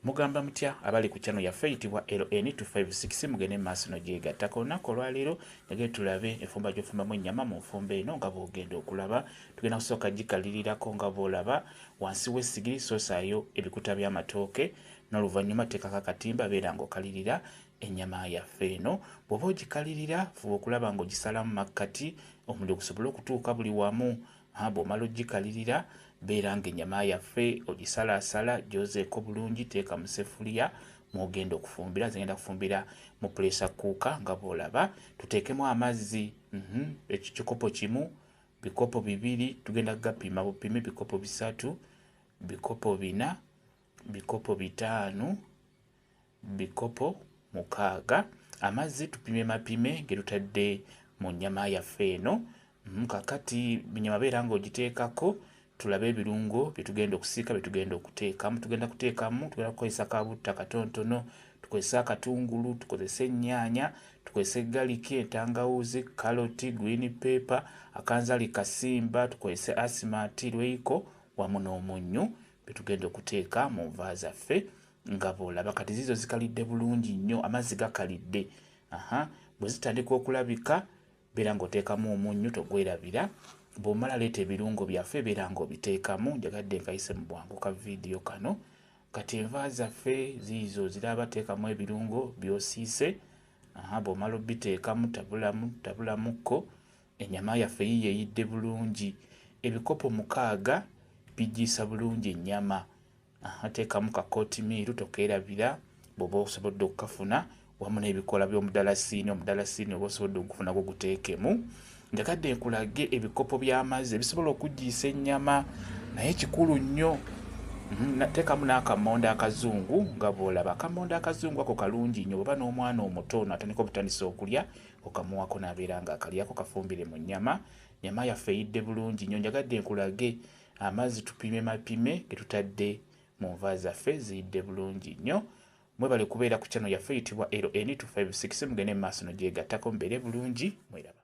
Mugamba mutya abali ku channel yaffe eyitibwa LN256 mugende maaso n'ogyegattako. Olunaku olwaleero njagala tulabe enfumba gy'ofumbamu ennyama mu nfumba eno nga bw'ogenda okulaba. Tugenda kusooka gikaliririrako nga bw'olaba wansi w'essigiri soosaayo ebikuta by'amatooke n'oluvannyuma teekako akatimba beera ng'okalirira ennyama yaffe eno. Bw'oba ogikalirira fuba okulaba ng'ogisalamu makkati omuliro gusobole okutuuka buli wamu. Bw'omala ogikalirira beera ng'ennyama yaffe ogisalaasala gyozeeko bulungi, teeka mu seffuliya mw'ogenda okufumbira. Zigenda kufumbira mu pressure cooker nga bw'olaba. Tuteekemu amazzi ekikopo kimu, bikopo bibiri, tugenda gapima bupime bikopo 3, bikopo 4, bikopo 5, bikopo 6. Amazzi tupime mapime ge tutadde mu nnyama yaffe eno. Kakati ennyama beera ng'ogiteekako tulabe ebirungo bye tugenda okusiika bye tugenda okuteekamu. Tugenda kukozesa kabutta katonotono, tukozese akatungulu, tukozese ennyaanya, tukozese galiki, entangawuuzi, kaloti, green pepper, akanzaali kasimba, tukozese asimati, royco wamu n'omunnyu bye tugenda okuteeka mu nva zaffe nga bw'olaba. Kati zizo zikalidde bulungi nnyo, amazzi gakalidde. Bwe zitandika okulabika beera ng'oteekamu omunnyu, togwerabira. Bw'omala leeta ebirungo byaffe beera ng'obiteekamu. Njagadde nkayise mu bwangu ka viidiyo kano. Kati enva zaffe ziizo ziraba teekamu ebirungo by'osiise. Bw'omala obiteekamu tabulamuko. Ennyama yaffe yiyo eyidde bulungi. Ebikopo 6 bijjiisa bulungi ennyama. Teekamu kakootimmiiru tokeerabira bw'oba osobodde okukafuna wamu n'ebikola by'omudalasiini. Omudalasiini oba osobodde okufuna gwo guteekemu. Njagadde nkulage ebikopo by'amazzi ebisobola okuggiisa ennyama naye kikulu nnyo. Teekamu n'akammonde akazungu nga bw'olaba. Akammonde akazungu ako kalungi nnyo. Bw'oba n'omwana omuto n'atandika obutandisa okulya okamuwako n'abeera ng'akalyako kafumbire mu nnyama. Nnyama yaffe eyidde bulungi nnyo. Njagadde nkulage amazzi tupime mapime ge tutadde mu nva zaffe ziyidde bulungi nnyo. Mwebale kubeera ku channel yaffe eyitibwa LN256 mugende mu maaso n'ogyegattako mubeere bulungi mweraba.